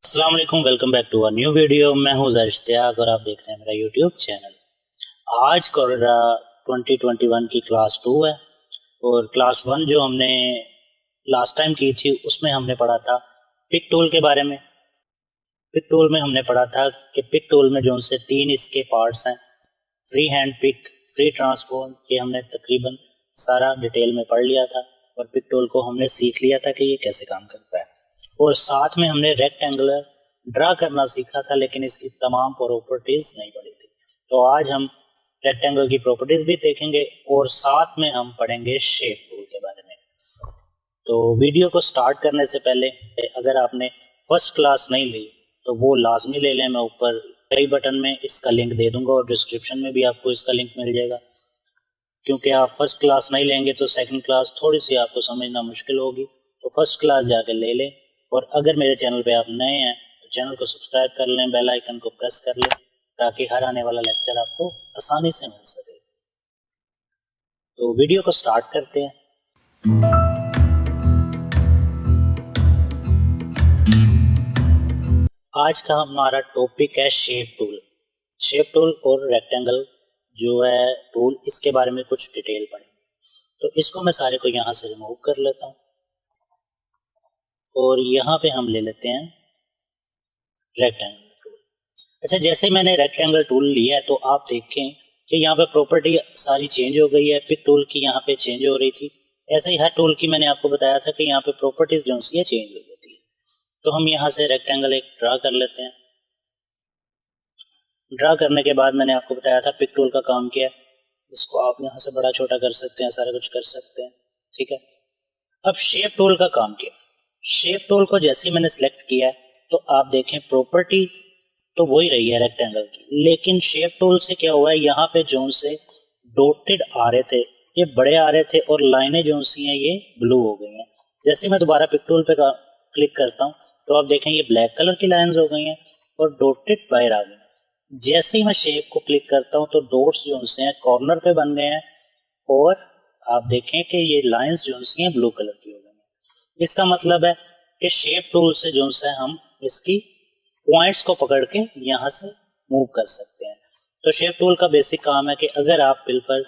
अस्सलाम वालेकुम, welcome back to a new video. मैं हूं ज़र इश्तियाक और आप देख रहे हैं मेरा यूट्यूब चैनल। आज कोरोना 2021 की क्लास 2 है और क्लास 1 जो हमने लास्ट टाइम की थी उसमें हमने पढ़ा था पिक टूल के बारे में। पिक टूल में हमने पढ़ा था कि पिक टूल में जो उनसे 3 इसके पार्ट्स हैं, free hand pick, free transform, ये हमने तकरीबन सारा डिटेल में पढ़ लिया था और पिक टूल को हमने सीख लिया था कि ये कैसे काम करता है। और साथ में हमने रेक्टेंगुलर ड्रा करना सीखा था, लेकिन इसकी तमाम प्रॉपर्टीज नहीं पढ़ी थी। तो आज हम रेक्टेंगल की प्रॉपर्टीज भी देखेंगे और साथ में हम पढ़ेंगे शेप टूल के बारे में। तो वीडियो को स्टार्ट करने से पहले अगर आपने फर्स्ट क्लास नहीं ली तो वो लाजमी ले लें। मैं ऊपर कई बटन में इसका लिंक दे दूंगा और डिस्क्रिप्शन में भी आपको इसका लिंक मिल जाएगा, क्योंकि आप फर्स्ट क्लास नहीं लेंगे तो सेकंड क्लास थोड़ी सी आपको समझना मुश्किल होगी। तो फर्स्ट क्लास जाके ले लें। और अगर मेरे चैनल पे आप नए हैं तो चैनल को सब्सक्राइब कर लें, बेल आइकन को प्रेस कर लें ताकि हर आने वाला लेक्चर आपको आसानी से मिल सके। तो वीडियो को स्टार्ट करते हैं। आज का हमारा टॉपिक है शेप टूल। शेप टूल और रेक्टेंगल जो है टूल, इसके बारे में कुछ डिटेल पढ़ेंगे। तो इसको मैं सारे को यहाँ से रिमूव कर लेता हूँ और यहाँ पे हम ले लेते हैं रेक्टेंगल टूल। अच्छा, जैसे मैंने रेक्टेंगल टूल लिया है तो आप देखें कि यहाँ पे प्रॉपर्टी सारी चेंज हो गई है। पिक टूल की यहाँ पे चेंज हो रही थी, ऐसे ही हर टूल की मैंने आपको बताया था कि यहाँ पे प्रॉपर्टीज जो सी है चेंज हो जाती है। तो हम यहाँ से रेक्टेंगल एक ड्रा कर लेते हैं। ड्रा करने के बाद मैंने आपको बताया था पिक टूल का काम क्या है। इसको आप यहाँ से बड़ा छोटा कर सकते हैं, सारा कुछ कर सकते हैं, ठीक है। अब शेप टूल का काम क्या है। शेप टूल को जैसे ही मैंने सिलेक्ट किया है तो आप देखें प्रॉपर्टी तो वही रही है रेक्टेंगल की, लेकिन शेप टूल से क्या हुआ है, यहाँ पे जोन से डॉटेड आ रहे थे ये बड़े आ रहे थे और लाइनें जो सी हैं ये ब्लू हो गई हैं। जैसे मैं दोबारा पिक टूल पे क्लिक करता हूँ तो आप देखें ये ब्लैक कलर की लाइंस हो गई हैं और डॉटेड बाहर आ गई। जैसे ही मैं शेप को क्लिक करता हूँ तो डॉट्स जो से हैं कॉर्नर पे बन गए हैं और आप देखें कि ये लाइंस जो सी हैं ब्लू कलर की हो गई हैं। इसका मतलब है कि शेप टूल से जो है हम इसकी पॉइंट्स को पकड़ के यहाँ से मूव कर सकते हैं। तो शेप टूल का बेसिक काम है कि अगर आप बिल्कुल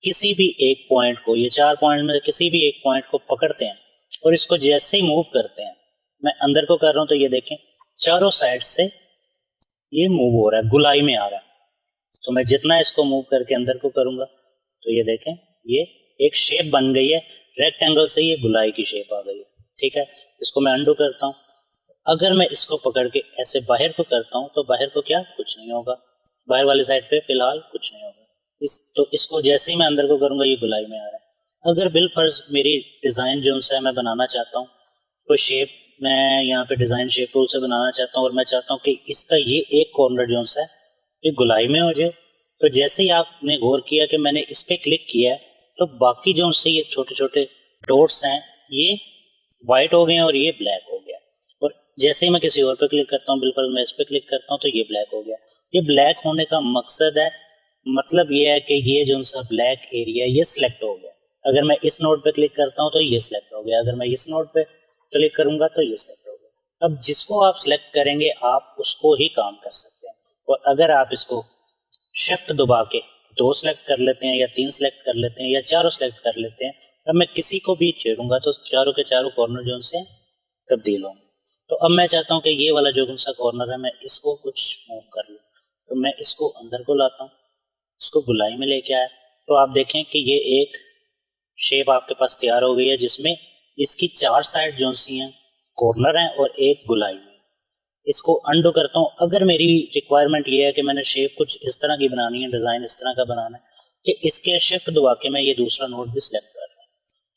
किसी भी एक पॉइंट को, ये 4 पॉइंट में किसी भी एक पॉइंट को पकड़ते हैं और इसको जैसे ही मूव करते हैं, मैं अंदर को कर रहा हूँ तो ये देखें चारों साइड से ये मूव हो रहा है, गुलाई में आ रहा है। तो मैं जितना इसको मूव करके अंदर को करूंगा तो ये देखें ये एक शेप बन गई है। रेक्टेंगल से ये गुलाई की शेप आ गई है, ठीक है। इसको मैं अंडू करता हूँ। अगर मैं इसको पकड़ के ऐसे बाहर को करता हूँ तो बाहर को क्या, कुछ नहीं होगा, बाहर वाली साइड पे फिलहाल कुछ नहीं होगा। तो इसको जैसे ही मैं अंदर को करूंगा ये गुलाई में आ रहा है। अगर बिलफर्ज मेरी डिजाइन जो है मैं बनाना चाहता हूँ, कोई शेप मैं यहाँ पे डिजाइन शेप टूल से बनाना चाहता हूँ और मैं चाहता हूँ कि इसका ये एक कॉर्नर जो है ये गुलाई में हो जाए, तो जैसे ही आपने गौर किया कि मैंने इस पे क्लिक किया है तो बाकी जो से ये छोटे छोटे डॉट्स हैं ये व्हाइट हो गए हैं और ये ब्लैक हो गया। और जैसे ही मैं किसी और पे क्लिक करता हूँ, बिल्कुल मैं इस पे क्लिक करता हूँ तो ये ब्लैक हो गया। ये ब्लैक होने का मकसद है, मतलब ये है कि ये जो सा ब्लैक एरिया ये सिलेक्ट हो गया। अगर मैं इस नोड पे क्लिक करता हूँ तो ये सिलेक्ट हो गया, अगर मैं इस नोड पे क्लिक करूंगा तो ये सिलेक्ट हो गया। अब जिसको आप सिलेक्ट करेंगे आप उसको ही काम कर सकते हैं। और अगर आप इसको शिफ्ट दबा के 2 सिलेक्ट कर लेते हैं या 3 सिलेक्ट कर लेते हैं या चारों सिलेक्ट कर लेते हैं, अब मैं किसी को भी छेड़ूंगा तो चारों के चारों कॉर्नर जो से तब्दील होंगे। तो अब मैं चाहता हूँ कि ये वाला जो सा कॉर्नर है मैं इसको कुछ मूव कर लूँ, तो मैं इसको अंदर को लाता हूँ, इसको गुलाई में लेके आया तो आप देखें कि ये एक शेप आपके पास तैयार हो गई है जिसमें इसकी 4 साइड जो सी हैं कॉर्नर हैं और एक गुलाई में। इसको अंडू करता हूँ। अगर मेरी रिक्वायरमेंट ये है कि मैंने शेप कुछ इस तरह की बनानी है, डिजाइन इस तरह का बनाना है कि इसके शिफ्ट दबा के मैं ये दूसरा नोड भी सिलेक्ट कर रहा हूँ।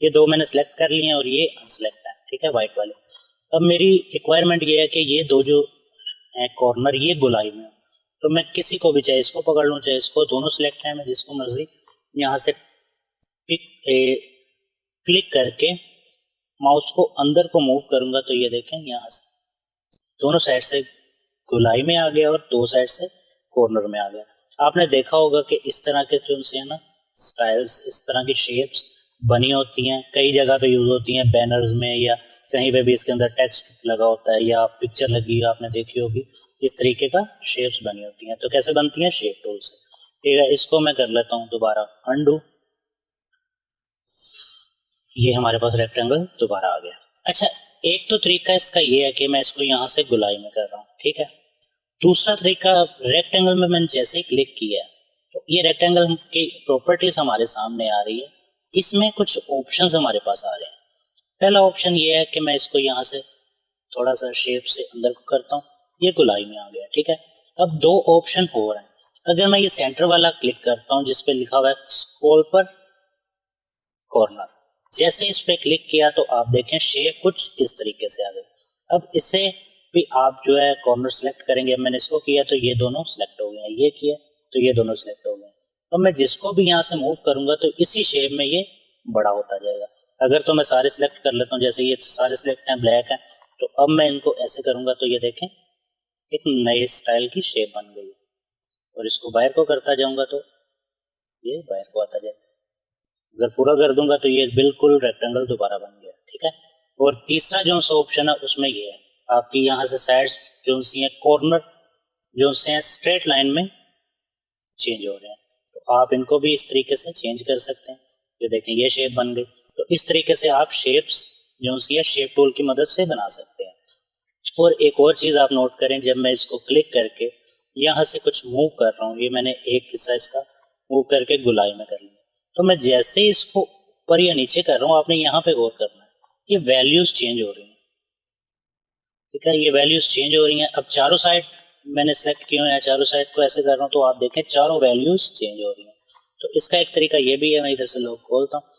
ये 2 मैंने सिलेक्ट कर लिए हैं और ये अनसिलेक्ट है, ठीक है, व्हाइट वाले। अब मेरी रिक्वायरमेंट ये है कि ये 2 जो है कॉर्नर ये गुलाई में, तो मैं किसी को भी, चाहे इसको पकड़ लूँ चाहे इसको, दोनों सिलेक्ट है, मैं जिसको मर्जी यहाँ से क्लिक करके माउस को अंदर को मूव करूंगा तो ये देखें यहाँ से दोनों साइड से गुलाई में आ गया और 2 साइड से कॉर्नर में आ गया। आपने देखा होगा कि इस तरह के जो है ना स्टाइल्स, इस तरह की शेप्स बनी होती हैं, कई जगह पे यूज होती हैं, बैनर्स में या कहीं पे भी इसके अंदर टेक्स्ट लगा होता है या पिक्चर लगी है आपने देखी होगी, इस तरीके का शेप्स बनी होती हैं। तो कैसे बनती हैं? शेप टूल से। ठीक है, इसको मैं कर लेता हूँ दोबारा अनडू। ये हमारे पास रेक्टेंगल दोबारा आ गया। अच्छा, एक तो तरीका इसका ये है कि मैं इसको यहाँ से गुलाई में कर रहा हूँ, ठीक है। दूसरा तरीका, रेक्टेंगल में मैंने जैसे ही क्लिक किया तो ये रेक्टेंगल की प्रॉपर्टीज हमारे सामने आ रही है। इसमें कुछ ऑप्शंस हमारे पास आ रहे हैं। पहला ऑप्शन ये है कि मैं इसको यहाँ से थोड़ा सा शेप से अंदर को करता हूँ, ये गुलाई में आ गया, ठीक है। अब दो ऑप्शन हो रहे हैं। अगर मैं ये सेंटर वाला क्लिक करता हूँ जिसपे लिखा हुआ है स्क्रॉल पर कॉर्नर, जैसे इस पे क्लिक किया तो आप देखें शेप कुछ इस तरीके से आ गई। अब इससे भी आप जो है कॉर्नर सेलेक्ट करेंगे। मैंने इसको किया तो ये दोनों सेलेक्ट हो गए, ये किया तो ये दोनों सेलेक्ट हो गए। अब मैं जिसको भी यहाँ से मूव करूंगा तो इसी शेप में ये बड़ा होता जाएगा। अगर तो मैं सारे सिलेक्ट कर लेता हूँ, जैसे ये सारे सिलेक्ट हैं, ब्लैक है, तो अब मैं इनको ऐसे करूंगा तो ये देखें एक नए स्टाइल की शेप बन गई। और इसको बाहर को करता जाऊंगा तो ये बाहर को आता जाएगा। अगर पूरा कर दूंगा तो ये बिल्कुल रेक्टेंगल दोबारा बन गया, ठीक है। और तीसरा जो सा ऑप्शन है उसमें ये है, आपकी यहाँ से साइड्स जो सी हैं, कॉर्नर जो से हैं स्ट्रेट लाइन में चेंज हो रहे हैं, तो आप इनको भी इस तरीके से चेंज कर सकते हैं। ये देखें ये शेप बन गई। तो इस तरीके से आप शेप्स जो सी है शेप टूल की मदद से बना सकते हैं। और एक और चीज आप नोट करें, जब मैं इसको क्लिक करके यहाँ से कुछ मूव कर रहा हूँ, ये मैंने एक हिस्सा इसका मूव करके गुलाई में कर लिया, तो मैं जैसे ही इसको ऊपर या नीचे कर रहा हूँ, आपने यहाँ पे गौर करना है, ये वैल्यूज चेंज हो रही हैं, ठीक है। ये वैल्यूज चेंज हो रही हैं। अब चारों साइड मैंने सेलेक्ट किए हैं, चारों साइड को ऐसे कर रहा हूँ तो आप देखें चारों वैल्यूज चेंज हो रही हैं। तो इसका एक तरीका ये भी है, मैं इधर से लॉक खोलता हूँ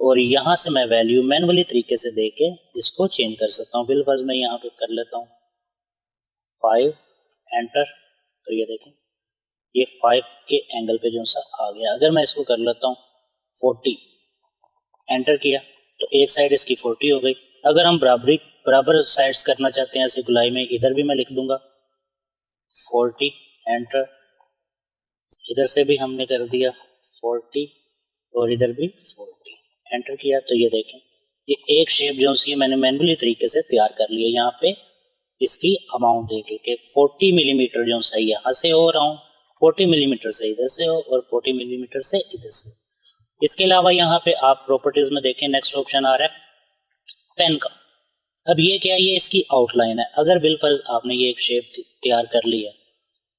और यहाँ से मैं वैल्यू मैनुअली तरीके से दे के इसको चेंज कर सकता हूँ। बिल्कुल मैं यहाँ पे कर लेता हूँ 5, एंटर, तो ये देखें ये 5 के एंगल पे जो सा आ गया। अगर मैं इसको कर लेता हूँ 40, एंटर किया तो एक साइड इसकी 40 हो गई। अगर हम बराबर साइड्स करना चाहते हैं ऐसे गुलाई में, इधर भी मैं लिख दूंगा 40, एंटर, इधर से भी हमने कर दिया 40 और इधर भी 40, एंटर किया तो ये देखें ये एक शेप जो सी मैंने मैनुअली तरीके से तैयार कर लिया। यहाँ पे इसकी अमाउंट देके कि 40 मिलीमीटर जो सा यहाँ से हो राउंड, 40 मिलीमीटर से इधर से हो और 40 मिलीमीटर से इधर से। इसके अलावा यहाँ पे आप प्रॉपर्टीज में देखें नेक्स्ट ऑप्शन आ रहा है पेन का। अब ये क्या है, ये इसकी आउटलाइन है। अगर बिलफर्ज आपने ये एक शेप तैयार कर ली है,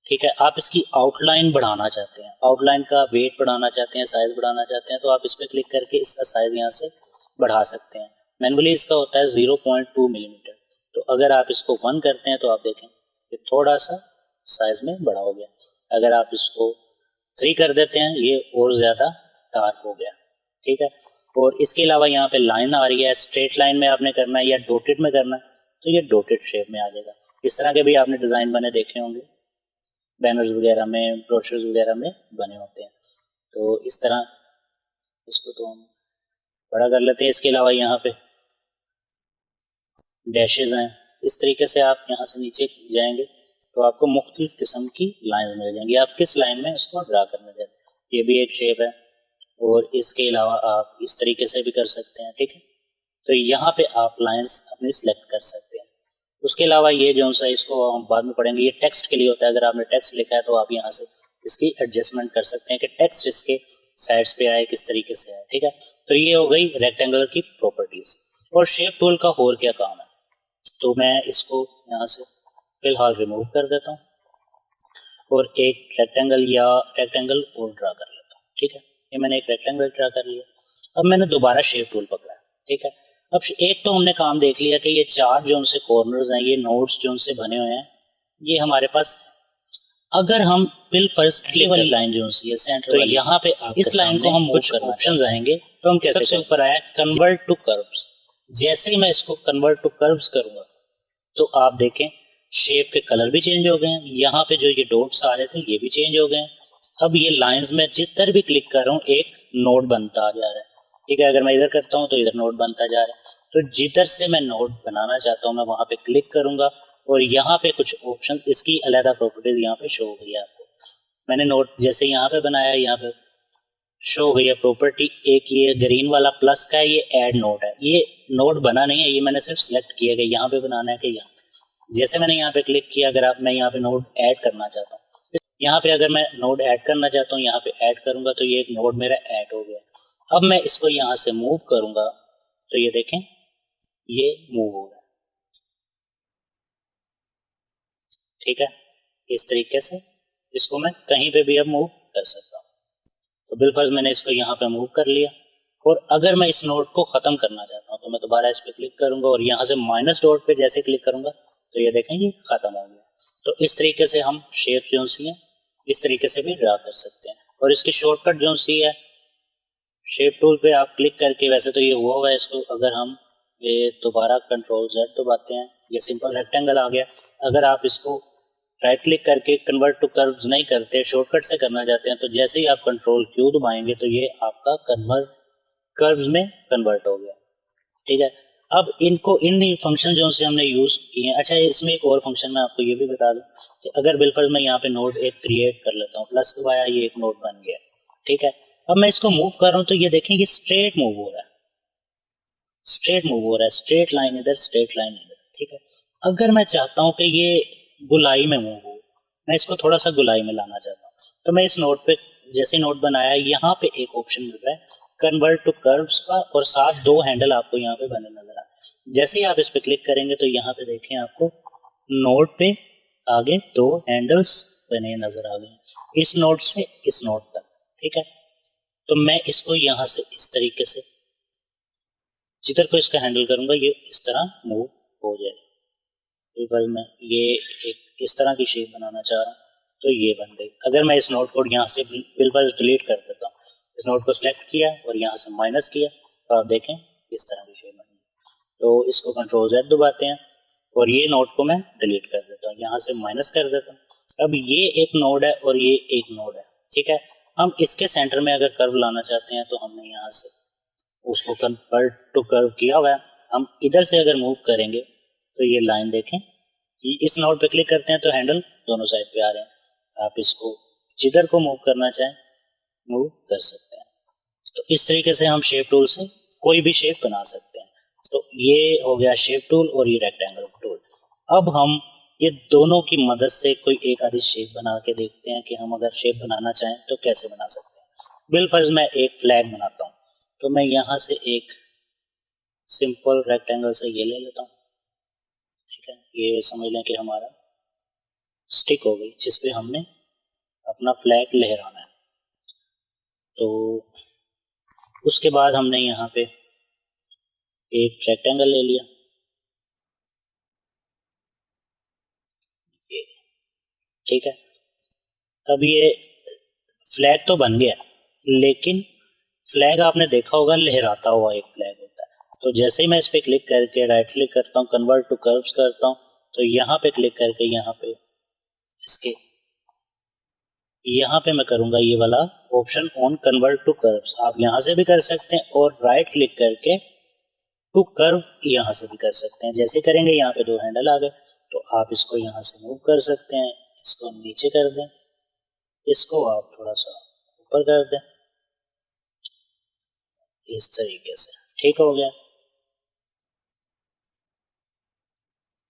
ठीक है, आप इसकी आउटलाइन बढ़ाना चाहते हैं, आउटलाइन का वेट बढ़ाना चाहते हैं, साइज बढ़ाना चाहते हैं, तो आप इस पर क्लिक करके इसका साइज यहाँ से बढ़ा सकते हैं। मैनुअली इसका होता है 0.2 मिलीमीटर। तो अगर आप इसको 1 करते हैं तो आप देखें ये थोड़ा सा साइज में बड़ा हो गया। अगर आप इसको 3 कर देते हैं ये और ज्यादा डार्क हो गया, ठीक है। और इसके अलावा यहाँ पे लाइन आ रही है, स्ट्रेट लाइन में आपने करना है या डॉटेड में करना है तो ये डॉटेड शेप में आ जाएगा। इस तरह के भी आपने डिजाइन बने देखे होंगे, बैनर्स वगैरह में, ब्रोशर्स वगैरह में बने होते हैं। तो इस तरह इसको तो हम बड़ा कर लेते हैं। इसके अलावा यहाँ पे डैशेज हैं, इस तरीके से आप यहाँ से नीचे जाएंगे तो आपको मुख्तलिफ किस्म की लाइन मिल जाएंगी, आप किस लाइन में उसको ड्रा करना चाहते हैं। ये भी एक शेप है और इसके अलावा आप इस तरीके से भी कर सकते हैं, ठीक है। तो यहाँ पे आप लाइंस अपनी सिलेक्ट कर सकते हैं। उसके अलावा ये जो सा इसको हम बाद में पढ़ेंगे, ये टेक्स्ट के लिए होता है। अगर आपने टेक्स्ट लिखा है तो आप यहाँ से इसकी एडजस्टमेंट कर सकते हैं कि टेक्स्ट इसके साइड्स पे आए, किस तरीके से आए, ठीक है। तो ये हो गई रेक्टेंगुलर की प्रॉपर्टीज। और शेप टूल का और क्या काम है, तो मैं इसको यहाँ से फिलहाल रिमूव कर देता हूँ और एक रेक्टेंगल और ड्रा कर लेता हूँ, ठीक है। ये मैंने एक रेक्टेंगल ड्रा कर लिया। अब मैंने दोबारा शेप टूल पकड़ा, ठीक है। अब एक तो हमने काम देख लिया कि ये चार जो उनसे कॉर्नर्स हैं, ये नोड्स जो उनसे बने हुए हैं, ये हमारे पास। अगर हम बिल फर्स्ट वाली लाइन जो है सेंटर, तो यहाँ पे इस लाइन को हम कुछ ऑप्शंस आएंगे तो हम कैसे, सबसे ऊपर आया कन्वर्ट टू कर्व्स। जैसे ही मैं इसको कन्वर्ट टू कर्व्स करूंगा तो आप देखें शेप के कलर भी चेंज हो गए हैं। यहाँ पे जो ये डॉट्स आ रहे थे ये भी चेंज हो गए हैं। अब ये लाइंस में जिधर भी क्लिक कर रहा हूँ एक नोड बनता आ जा रहा है, ठीक है। अगर मैं इधर करता हूँ तो इधर नोड बनता जा रहा है। तो जिधर से मैं नोड बनाना चाहता हूँ मैं वहां पे क्लिक करूंगा और यहाँ पे कुछ ऑप्शन, इसकी अलग प्रॉपर्टीज यहाँ पे शो हो गई है आपको। मैंने नोड जैसे यहाँ पे बनाया, यहाँ पे शो हुई है प्रॉपर्टी। एक ये ग्रीन वाला प्लस का है, ये ऐड नोड है। ये नोड बना नहीं है, ये मैंने सिर्फ सिलेक्ट किया कि यहाँ पे बनाना है कि यहाँ पे। जैसे मैंने यहाँ पे क्लिक किया, अगर आप मैं यहाँ पे नोड ऐड करना चाहता हूँ, यहाँ पे अगर मैं नोड ऐड करना चाहता हूँ, यहाँ पे ऐड करूंगा तो ये एक नोड मेरा ऐड हो गया। अब मैं इसको यहाँ से मूव करूंगा तो ये देखें ये मूव हो रहा है, ठीक है। इस तरीके से इसको मैं कहीं पे भी अब मूव कर सकता हूँ। तो बिलफर्ज मैंने इसको यहाँ पे मूव कर लिया, और अगर मैं इस नोड को खत्म करना चाहता हूँ तो मैं दोबारा इस पे क्लिक करूंगा और यहाँ से माइनस डॉट पे जैसे क्लिक करूंगा तो ये देखें ये खत्म हो गया। तो इस तरीके से हम शेप जो सी है इस तरीके से भी ड्रा कर सकते हैं। और इसकी शॉर्टकट जो सी है, शेप टूल पे आप क्लिक करके, वैसे तो ये हुआ है, इसको अगर हम ये दोबारा कंट्रोल Z दबाते हैं, ये सिंपल रेक्टेंगल आ गया। अगर आप इसको राइट क्लिक करके कन्वर्ट टू कर्व्स नहीं करते, शॉर्टकट से करना चाहते हैं, तो जैसे ही आप कंट्रोल Q दबाएंगे तो ये आपका कर्व्स में कन्वर्ट हो गया, ठीक है। अब इनको इन फंक्शन जो से हमने यूज किए हैं। अच्छा, इसमें एक और फंक्शन मैं आपको ये भी बता दूं कि अगर बिलफर्ज मैं यहाँ पे नोड एक क्रिएट कर लेता हूँ, प्लस दबाया, ये एक नोड बन गया, ठीक है। अब मैं इसको मूव कर रहा हूँ तो ये देखें ये स्ट्रेट मूव हो रहा है, स्ट्रेट मूव हो रहा है, स्ट्रेट लाइन इधर, स्ट्रेट लाइन इधर, ठीक है। अगर मैं चाहता हूँ कि ये गुलाई में मूव हो, मैं इसको थोड़ा सा गुलाई में लाना चाहता हूँ, तो मैं इस नोड पे जैसे नोड बनाया, यहाँ पे एक ऑप्शन मिल रहा है कन्वर्ट टू कर्व्स का, और साथ दो हैंडल आपको यहाँ पे बने नजर आ रहे हैं। जैसे ही आप इस पे क्लिक करेंगे तो यहाँ पे देखें आपको नोड पे आगे दो हैंडल्स बने नजर आ गए, इस नोड से इस नोड तक, ठीक है। तो मैं इसको यहाँ से इस तरीके से जिधर को इसका हैंडल करूंगा ये इस तरह मूव हो जाएगा। तो मैं ये एक इस तरह की शेप बनाना चाह रहा हूँ तो ये बन गई। अगर मैं इस नोट को यहाँ से बिल्कुल डिलीट कर देता हूँ, इस नोट को सिलेक्ट किया और यहाँ से माइनस किया, तो आप देखें इस तरह की शेप बनी। तो इसको कंट्रोल Z दबाते हैं और ये नोट को मैं डिलीट कर देता हूँ, यहाँ से माइनस कर देता हूँ। अब ये एक नोड है और ये एक नोड है, ठीक है। हम इसके सेंटर में अगर कर्व लाना चाहते हैं तो हमने यहाँ से उसको कन्वर्ट टू कर्व किया हुआ है। हम इधर से अगर मूव करेंगे तो ये लाइन देखें, इस नोड पे क्लिक करते हैं तो हैंडल दोनों साइड पे आ रहे हैं। आप इसको जिधर को मूव करना चाहें मूव कर सकते हैं। तो इस तरीके से हम शेप टूल से कोई भी शेप बना सकते हैं। तो ये हो गया शेप टूल और ये रेक्टेंगल टूल। अब हम ये दोनों की मदद से कोई एक आधी शेप बना के देखते हैं कि हम अगर शेप बनाना चाहें तो कैसे बना सकते हैं। बिलफर्ज मैं एक फ्लैग बनाता हूँ, तो मैं यहाँ से एक सिंपल रेक्टेंगल से ये ले लेता हूँ, ठीक है। ये समझ लें कि हमारा स्टिक हो गई जिस पे हमने अपना फ्लैग लहराना है। तो उसके बाद हमने यहाँ पे एक रेक्टेंगल ले लिया, ये, ठीक है। अब ये फ्लैग तो बन गया, लेकिन फ्लैग आपने देखा होगा लहराता हुआ एक फ्लैग होता है। तो जैसे ही मैं इस पे क्लिक करके राइट क्लिक करता हूँ, कन्वर्ट टू कर्व्स करता हूँ, तो यहाँ पे क्लिक करके यहाँ पे इसके यहाँ पे मैं करूंगा ये वाला option on, convert to curves. आप यहाँ से भी कर सकते हैं और राइट क्लिक करके टू कर्व यहाँ से भी कर सकते हैं। जैसे करेंगे यहाँ पे दो हैंडल आ गए, तो आप इसको यहाँ से मूव कर सकते हैं, इसको नीचे कर दें, इसको आप थोड़ा सा ऊपर कर दें, इस तरीके से, ठीक हो गया।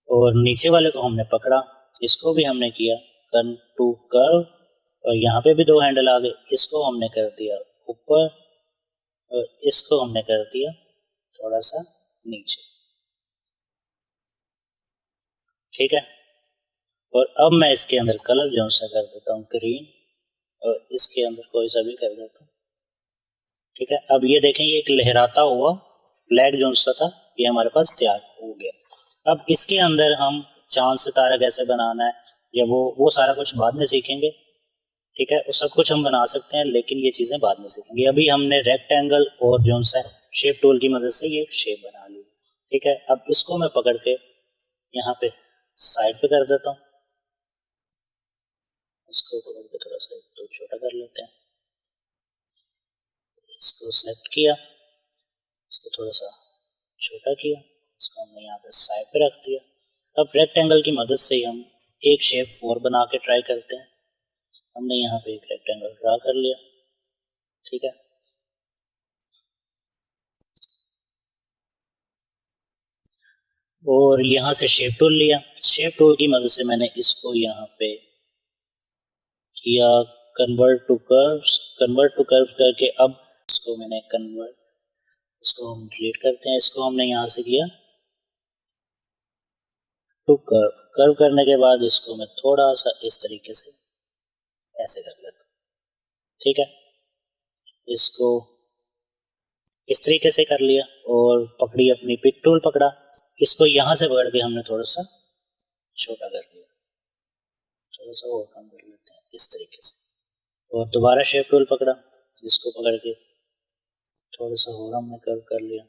और नीचे वाले को हमने पकड़ा, इसको भी हमने किया कर्व टू कर्व, और यहाँ पे भी दो हैंडल आ गए, इसको हमने कर दिया ऊपर और इसको हमने कर दिया थोड़ा सा नीचे, ठीक है। और अब मैं इसके अंदर कलर जो सा कर देता हूँ ग्रीन, और इसके अंदर कोई सा भी कर देता हूँ, ठीक है। अब ये देखें ये एक लहराता हुआ फ्लैग जो सा था ये हमारे पास तैयार हो गया। अब इसके अंदर हम चांद सितारा कैसे बनाना है या वो सारा कुछ बाद में सीखेंगे, ठीक है। वो सब कुछ हम बना सकते हैं लेकिन ये चीजें बाद में सीखेंगे। अभी हमने रेक्टेंगल और जो सा शेप टूल की मदद से ये शेप बना ली, ठीक है। अब इसको मैं पकड़ के यहाँ पे साइड पे कर देता हूँ, इसको पकड़ के थोड़ा सा तो छोटा कर लेते हैं, इसको सेलेक्ट किया, इसको थोड़ा सा छोटा किया, इसको हमने यहाँ पे साइड पे रख दिया। अब रेक्टेंगल की मदद से हम एक शेप और बना के ट्राई करते हैं। हमने यहाँ पे एक रेक्टेंगल ड्रा कर लिया, ठीक है। और यहाँ से शेप टूल लिया। शेप टूल की मदद से मैंने इसको यहाँ पे किया कन्वर्ट टू कर्व करके अब इसको मैंने कन्वर्ट, इसको हम डिलीट करते हैं। इसको हमने यहाँ से किया टू कर्व करने के बाद इसको मैं थोड़ा सा इस तरीके से ऐसे कर लेता हूँ, ठीक है। इसको इस तरीके से कर लिया और पकड़ी अपनी पिक टूल पकड़ा, इसको यहाँ से पकड़ के हमने थोड़ा सा छोटा कर लिया, थोड़ा सा और कम कर लेते हैं इस तरीके से, और दोबारा शेप टूल पकड़ा, इसको पकड़ के थोड़ा सा और हमने कर्व कर लिया।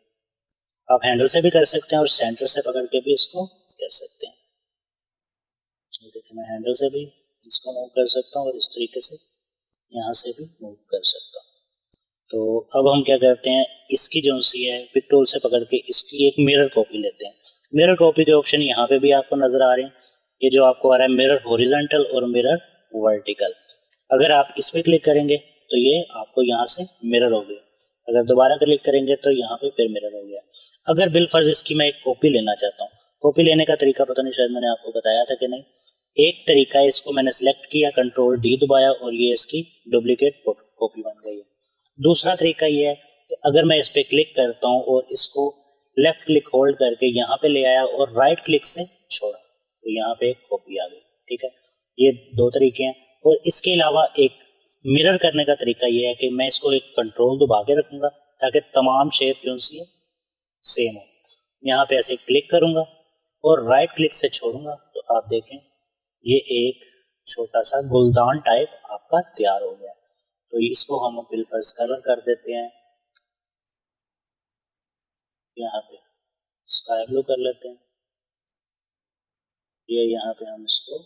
आप हैंडल से भी कर सकते हैं और सेंटर से पकड़ के भी इसको कर सकते हैं। देखिए मैं हैंडल से भी इसको मूव कर सकता हूँ और इस तरीके से यहाँ से भी मूव कर सकता हूँ। तो अब हम क्या करते हैं, इसकी जो सी है पिक टूल से पकड़ के इसकी एक मिरर कॉपी लेते हैं। मिरर कॉपी के ऑप्शन यहाँ पे भी आपको नजर आ रहे हैं, ये जो आपको आ रहा है मिरर हॉरिजॉन्टल और मिरर वर्टिकल। अगर आप इस पे क्लिक करेंगे तो ये आपको यहाँ से मिरर हो गया, अगर दोबारा क्लिक करेंगे तो यहाँ पे फिर मिरर हो गया। अगर बिलफर्ज इसकी मैं एक कॉपी लेना चाहता हूँ, कॉपी लेने का तरीका पता नहीं शायद मैंने आपको बताया था कि नहीं। एक तरीका है, इसको मैंने सिलेक्ट किया, कंट्रोल डी दबाया और ये इसकी डुप्लीकेट कॉपी बन गई है। दूसरा तरीका ये है कि अगर मैं इस पे क्लिक करता हूँ और इसको लेफ्ट क्लिक होल्ड करके यहाँ पे ले आया और राइट क्लिक से छोड़ा तो यहाँ पे एक कॉपी आ गई, ठीक है। ये दो तरीके हैं। और इसके अलावा एक मिरर करने का तरीका ये है कि मैं इसको एक कंट्रोल दबा के रखूंगा ताकि तमाम शेप जो सी है सेम हो। यहाँ पे ऐसे क्लिक करूंगा और राइट क्लिक से छोड़ूंगा तो आप देखें ये एक छोटा सा गुलदान टाइप आपका तैयार हो गया। तो इसको हम बिलफर्ज कलर कर देते हैं, यहाँ पे स्काई ब्लू कर लेते हैं, ये यहाँ पे हम इसको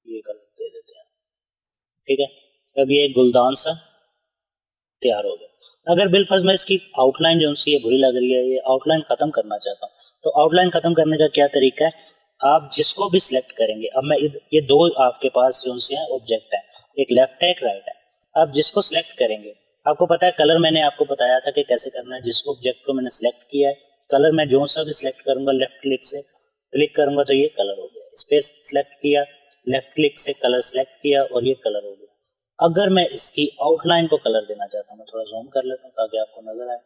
ये कलर दे देते हैं, ठीक है। अब ये गुलदान सा तैयार हो गया। अगर बिलफर्ज में इसकी आउटलाइन जो सी है बुरी लग रही है, ये आउटलाइन खत्म करना चाहता हूँ, तो आउटलाइन खत्म करने का क्या तरीका है, आप जिसको भी सिलेक्ट करेंगे, अब मैं ये दो आपके पास जो से हैं ऑब्जेक्ट है, एक लेफ्ट है एक राइट है, आप जिसको सिलेक्ट करेंगे, आपको पता है कलर मैंने आपको बताया था कि कैसे करना है। जिसको ऑब्जेक्ट को मैंने सिलेक्ट किया है, कलर मैं जो सा भी सिलेक्ट करूंगा लेफ्ट क्लिक से क्लिक करूंगा तो ये कलर हो गया, स्पेस सिलेक्ट किया, लेफ्ट क्लिक से कलर सिलेक्ट किया और ये कलर हो गया। अगर मैं इसकी आउटलाइन को कलर देना चाहता हूँ, मैं थोड़ा जूम कर लेता हूँ ताकि आपको नजर आए,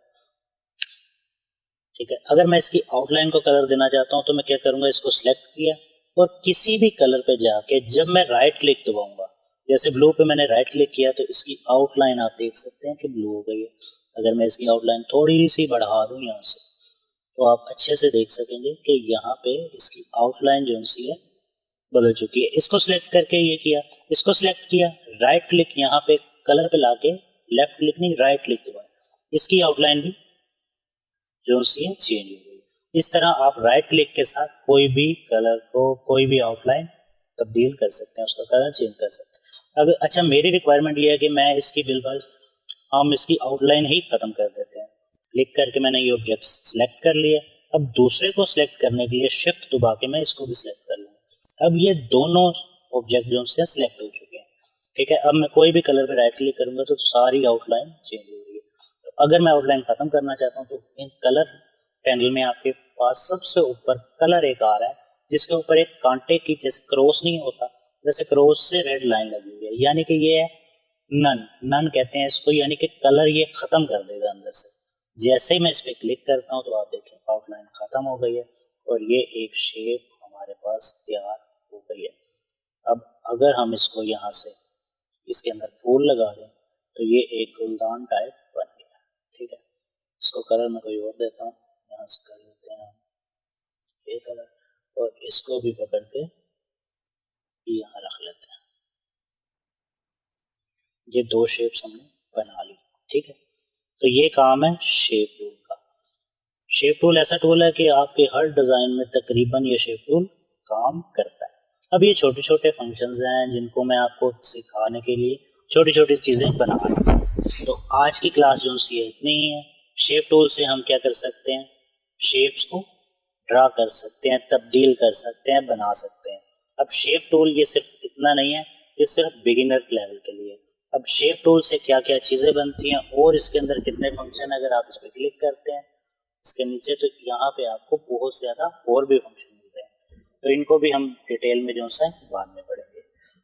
ठीक है। अगर मैं इसकी आउटलाइन को कलर देना चाहता हूं तो मैं क्या करूंगा, इसको सिलेक्ट किया और किसी भी कलर पे जाके जब मैं राइट क्लिक दबाऊंगा, जैसे ब्लू पे मैंने राइट क्लिक किया तो इसकी आउटलाइन आप देख सकते हैं कि ब्लू हो गई है। अगर मैं इसकी आउटलाइन थोड़ी सी बढ़ा दूं यहाँ से तो आप अच्छे से देख सकेंगे कि यहाँ पे इसकी आउटलाइन जो सी है बदल चुकी है। इसको सिलेक्ट करके ये किया, इसको सिलेक्ट किया, राइट क्लिक यहाँ पे कलर पे लाके लेफ्ट क्लिक नहीं राइट क्लिक दबाया, इसकी आउटलाइन भी जो सी है चेंज हो गई। इस तरह आप राइट क्लिक के साथ कोई भी कलर को, कोई भी आउटलाइन तब्दील कर सकते हैं, उसका कलर चेंज कर सकते हैं। अगर अच्छा मेरी रिक्वायरमेंट ये है कि मैं इसकी बिल्कुल हम इसकी आउटलाइन ही खत्म कर देते हैं। क्लिक करके मैंने ये ऑब्जेक्ट सिलेक्ट कर लिया, अब दूसरे को सिलेक्ट करने के लिए शिफ्ट दबा के मैं इसको भी सिलेक्ट कर लूँगा। अब ये दोनों ऑब्जेक्ट जो से सिलेक्ट हो चुके हैं, ठीक है। अब मैं कोई भी कलर पे राइट क्लिक करूंगा तो सारी आउटलाइन चेंज हो रही है। तो अगर मैं आउटलाइन खत्म करना चाहता हूँ तो इन कलर पैनल में आपके पास सबसे ऊपर कलर एक आ रहा है जिसके ऊपर एक कांटे की जैसे क्रॉस नहीं होता, वैसे क्रॉस से रेड लाइन लगी हुई है, यानी कि ये है नन कहते हैं इसको, यानी कि कलर ये खत्म कर देगा अंदर से। जैसे ही मैं इस पर क्लिक करता हूँ तो आप देखें आउटलाइन खत्म हो गई है और ये एक शेप हमारे पास तैयार हो गई है। अब अगर हम इसको यहाँ से इसके अंदर फूल लगा दें तो ये एक गुलदान टाइप बन गया, ठीक है। इसको कलर में कोई और देता हूँ, यहाँ से कर लेते हैं ये कलर और इसको भी पकड़ के यहाँ रख लेते हैं। ये दो शेप्स हमने बना ली, ठीक है। तो ये काम है शेप टूल का। शेप टूल ऐसा टूल है कि आपके हर डिजाइन में तकरीबन ये शेप टूल काम करता है। अब ये छोटे छोटे फंक्शंस हैं जिनको मैं आपको सिखाने के लिए छोटी छोटी चीजें बना रहा हूँ। तो आज की क्लास जो सी है इतनी ही है। शेप टूल से हम क्या कर सकते हैं, शेप्स को ड्रा कर सकते हैं, तब्दील कर सकते हैं, बना सकते हैं। अब शेप टूल ये सिर्फ इतना नहीं है, ये सिर्फ बिगिनर लेवल के लिए। अब शेप टूल से क्या क्या चीजें बनती हैं और इसके अंदर कितने फंक्शन, अगर आप इस पर क्लिक करते हैं इसके नीचे, तो यहाँ पे आपको बहुत ज़्यादा और भी फंक्शन मिल रहे हैं, तो इनको भी हम डिटेल में जो है बाद में पढ़ेंगे।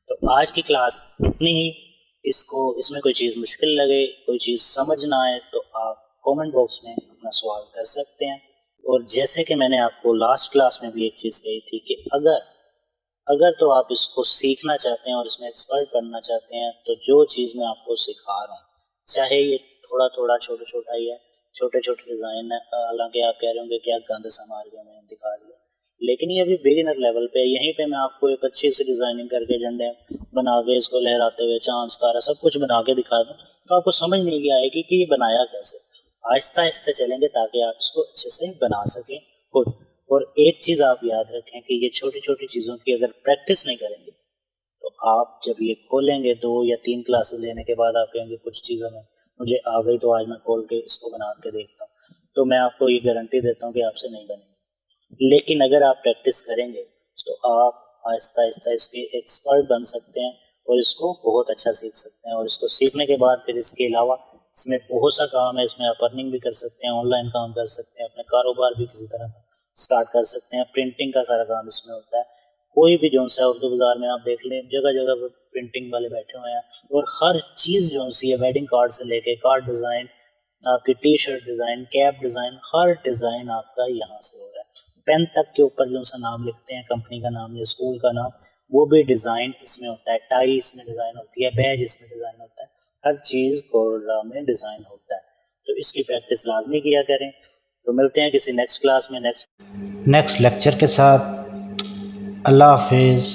तो आज की क्लास इतनी ही। इसमें कोई चीज़ मुश्किल लगे, कोई चीज़ समझ ना आए, तो आप कमेंट बॉक्स में अपना सवाल कर सकते हैं। और जैसे कि मैंने आपको लास्ट क्लास में भी एक चीज़ कही थी कि अगर तो आप इसको सीखना चाहते हैं और इसमें एक्सपर्ट बनना चाहते हैं, तो जो चीज़ मैं आपको सिखा रहा हूँ, चाहे ये थोड़ा थोड़ा छोटा छोटा ही है, छोटे छोटे डिज़ाइन है, हालांकि आप कह रहे होंगे क्या गंद संभाल गया, मैंने दिखा दिया, लेकिन ये अभी बिगिनर लेवल पे है। यहीं पे मैं आपको एक अच्छी सी डिज़ाइनिंग करके झंडे बना के, इसको लहराते हुए चांद तारा सब कुछ बना के दिखा दूँ, तो आपको समझ नहीं आएगी कि ये बनाया कैसे। आहिस्ता आहिस्ता चलेंगे ताकि आप इसको अच्छे से बना सकें खुद। और एक चीज़ आप याद रखें कि ये छोटी छोटी चीज़ों की अगर प्रैक्टिस नहीं करेंगे, तो आप जब ये खोलेंगे 2 या 3 क्लासेस लेने के बाद आप कहेंगे कुछ चीज़ों में मुझे आ गई, तो आज मैं खोल के इसको बना के देखता हूँ, तो मैं आपको ये गारंटी देता हूँ कि आपसे नहीं बनेगी। लेकिन अगर आप प्रैक्टिस करेंगे तो आप आहिस्ता आहिस्ता इसके एक्सपर्ट बन सकते हैं और इसको बहुत अच्छा सीख सकते हैं। और इसको सीखने के बाद फिर इसके अलावा इसमें बहुत सा काम है, इसमें आप अर्निंग भी कर सकते हैं, ऑनलाइन काम कर सकते हैं, अपने कारोबार भी किसी तरह स्टार्ट कर सकते हैं। प्रिंटिंग का सारा काम इसमें होता है। कोई भी जो सा उर्दू बाजार में आप देख लें, जगह जगह पर प्रिंटिंग वाले बैठे हुए हैं, और हर चीज़ जो सी है, वेडिंग कार्ड से लेके कार्ड डिज़ाइन, आपकी T shirt design, cap design, हर डिज़ाइन आपका यहाँ से हो रहा है। पेन तक के ऊपर जो सा नाम लिखते हैं, कंपनी का नाम या स्कूल का नाम, वो भी डिज़ाइन इसमें होता है। टाई इसमें डिज़ाइन होती है, बैज इसमें डिज़ाइन होता है, हर चीज़ कोरा में डिज़ाइन होता है। तो इसकी प्रैक्टिस लाजमी किया करें। तो मिलते हैं किसी नेक्स्ट क्लास में नेक्स्ट लेक्चर के साथ। अल्लाह हाफिज़।